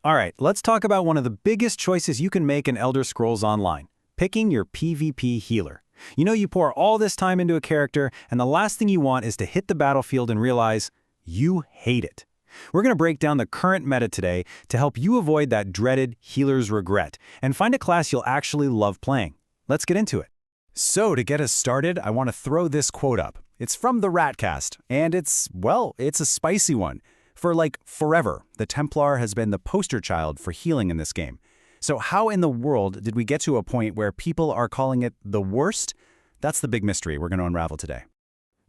Alright, let's talk about one of the biggest choices you can make in Elder Scrolls Online, picking your PvP healer. You know, you pour all this time into a character, and the last thing you want is to hit the battlefield and realize you hate it. We're going to break down the current meta today to help you avoid that dreaded healer's regret and find a class you'll actually love playing. Let's get into it. So to get us started, I want to throw this quote up. It's from the Ratcast, and it's a spicy one. For forever, the Templar has been the poster child for healing in this game. So how in the world did we get to a point where people are calling it the worst? That's the big mystery we're going to unravel today.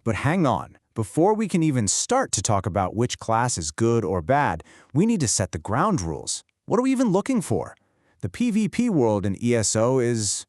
But hang on. Before we can even start to talk about which class is good or bad, we need to set the ground rules. What are we even looking for? The PvP world in ESO is,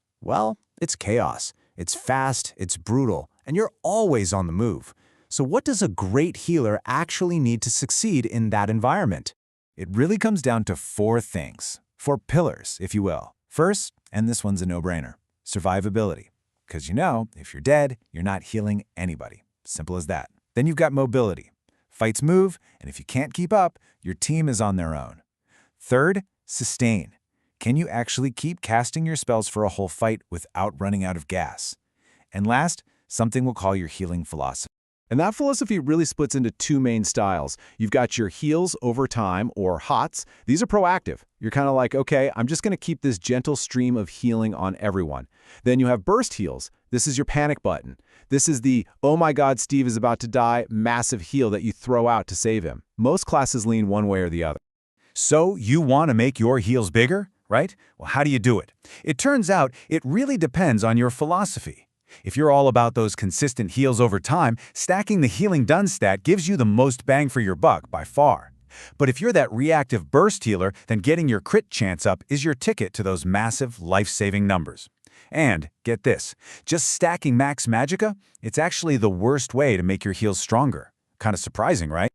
it's chaos. It's fast, it's brutal, and you're always on the move. So what does a great healer actually need to succeed in that environment? It really comes down to 4 things. 4 pillars, if you will. First, and this one's a no-brainer, survivability. Because if you're dead, you're not healing anybody. Simple as that. Then you've got mobility. Fights move, and if you can't keep up, your team is on their own. Third, sustain. Can you actually keep casting your spells for a whole fight without running out of gas? And last, something we'll call your healing philosophy. And that philosophy really splits into 2 main styles. You've got your heals over time, or HOTS. These are proactive. You're kind of like, okay, I'm just going to keep this gentle stream of healing on everyone. Then you have burst heals. This is your panic button. This is the, oh my god, Steve is about to die, massive heal that you throw out to save him. Most classes lean one way or the other. So you want to make your heals bigger, right? Well, how do you do it? It turns out it really depends on your philosophy. If you're all about those consistent heals over time, stacking the healing done stat gives you the most bang for your buck by far. But if you're that reactive burst healer, then getting your crit chance up is your ticket to those massive life-saving numbers. And, get this, just stacking max magicka, it's actually the worst way to make your heals stronger. Kind of surprising, right?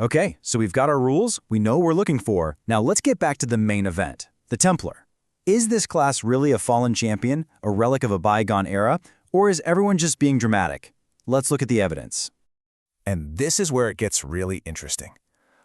Okay, so we've got our rules, we know what we're looking for. Now let's get back to the main event, the Templar. Is this class really a fallen champion, a relic of a bygone era, or is everyone just being dramatic? Let's look at the evidence. And this is where it gets really interesting.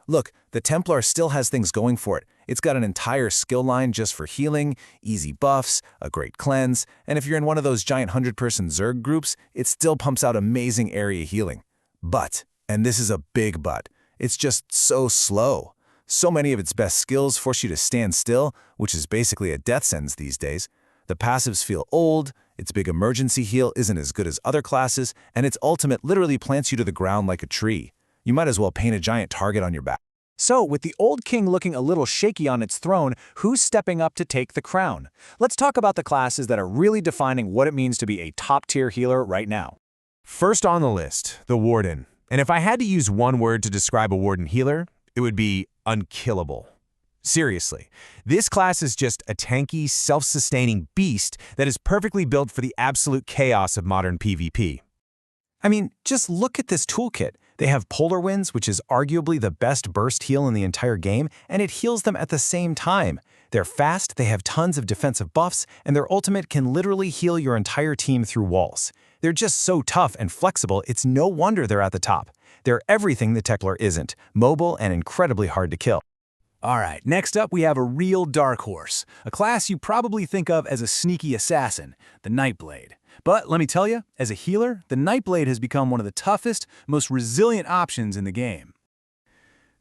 Look, the Templar still has things going for it. It's got an entire skill line just for healing, easy buffs, a great cleanse, and if you're in one of those giant 100-person Zerg groups, it still pumps out amazing area healing. But, and this is a big but, it's just so slow. So many of its best skills force you to stand still, which is basically a death sentence these days. The passives feel old, its big emergency heal isn't as good as other classes, and its ultimate literally plants you to the ground like a tree. You might as well paint a giant target on your back. So, with the old king looking a little shaky on its throne, who's stepping up to take the crown? Let's talk about the classes that are really defining what it means to be a top-tier healer right now. First on the list, the Warden. And if I had to use one word to describe a Warden healer, it would be unkillable. Seriously, this class is just a tanky, self-sustaining beast that is perfectly built for the absolute chaos of modern PvP. I mean, just look at this toolkit. They have Polar Winds, which is arguably the best burst heal in the entire game, and it heals them at the same time. They're fast, they have tons of defensive buffs, and their ultimate can literally heal your entire team through walls. They're just so tough and flexible, it's no wonder they're at the top. They're everything the Templar isn't, mobile and incredibly hard to kill. Alright, next up we have a real dark horse, a class you probably think of as a sneaky assassin, the Nightblade. But let me tell you, as a healer, the Nightblade has become one of the toughest, most resilient options in the game.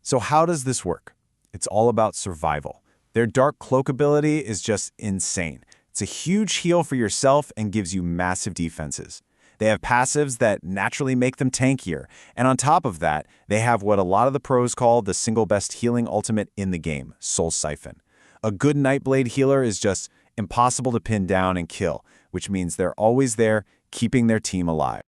So how does this work? It's all about survival. Their Dark Cloak ability is just insane. It's a huge heal for yourself and gives you massive defenses. They have passives that naturally make them tankier, and on top of that, they have what a lot of the pros call the single best healing ultimate in the game, Soul Siphon. A good Nightblade healer is just impossible to pin down and kill, which means they're always there, keeping their team alive.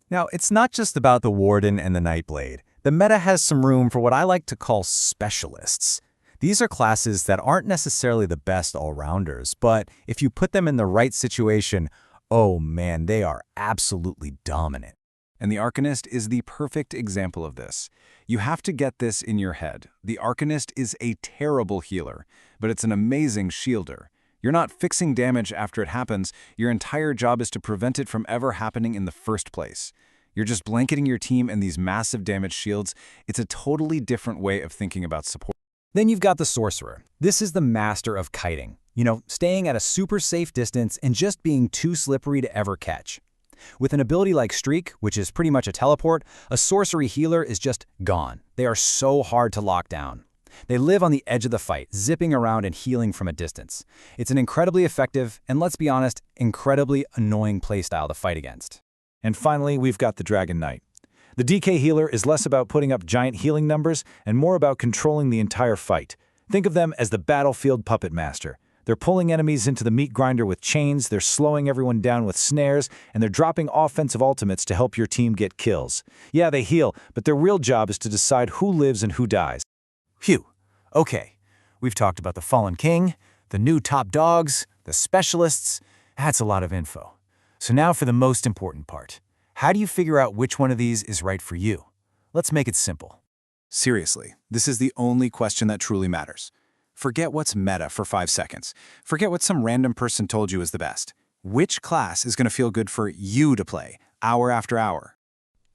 Now, it's not just about the Warden and the Nightblade. The meta has some room for what I like to call specialists. These are classes that aren't necessarily the best all-rounders, but if you put them in the right situation, oh man, they are absolutely dominant. And the Arcanist is the perfect example of this. You have to get this in your head. The Arcanist is a terrible healer, but it's an amazing shielder. You're not fixing damage after it happens, your entire job is to prevent it from ever happening in the first place. You're just blanketing your team in these massive damage shields. It's a totally different way of thinking about support. Then you've got the Sorcerer. This is the master of kiting. Staying at a super safe distance and just being too slippery to ever catch. With an ability like Streak, which is pretty much a teleport, a sorcery healer is just gone. They are so hard to lock down. They live on the edge of the fight, zipping around and healing from a distance. It's an incredibly effective, and let's be honest, incredibly annoying playstyle to fight against. And finally, we've got the Dragon Knight. The DK healer is less about putting up giant healing numbers and more about controlling the entire fight. Think of them as the battlefield puppet master. They're pulling enemies into the meat grinder with chains, they're slowing everyone down with snares, and they're dropping offensive ultimates to help your team get kills. Yeah, they heal, but their real job is to decide who lives and who dies. Phew. Okay. We've talked about the Fallen King, the new top dogs, the specialists. That's a lot of info. So now for the most important part. How do you figure out which one of these is right for you? Let's make it simple. Seriously, this is the only question that truly matters. Forget what's meta for 5 seconds. Forget what some random person told you is the best. Which class is going to feel good for you to play, hour after hour?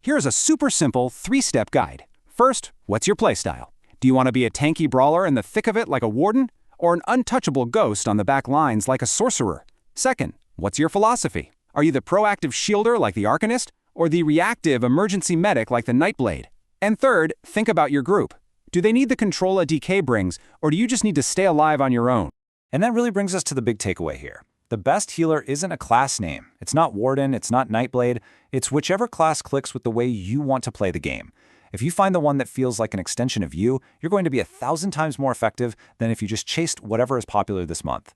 Here's a super simple 3-step guide. First, what's your playstyle? Do you want to be a tanky brawler in the thick of it like a warden? Or an untouchable ghost on the back lines like a sorcerer? Second, what's your philosophy? Are you the proactive shielder like the Arcanist? Or the reactive emergency medic like the Nightblade? And third, think about your group. Do they need the control a DK brings, or do you just need to stay alive on your own? And that really brings us to the big takeaway here. The best healer isn't a class name. It's not Warden, it's not Nightblade. It's whichever class clicks with the way you want to play the game. If you find the one that feels like an extension of you, you're going to be 1,000 times more effective than if you just chased whatever is popular this month.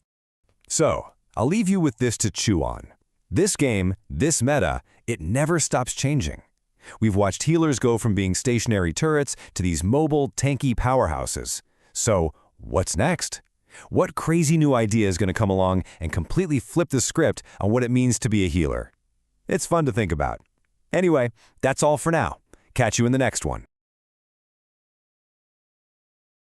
So, I'll leave you with this to chew on. This game, this meta, it never stops changing. We've watched healers go from being stationary turrets to these mobile, tanky powerhouses. So, what's next? What crazy new idea is going to come along and completely flip the script on what it means to be a healer? It's fun to think about. Anyway, that's all for now. Catch you in the next one.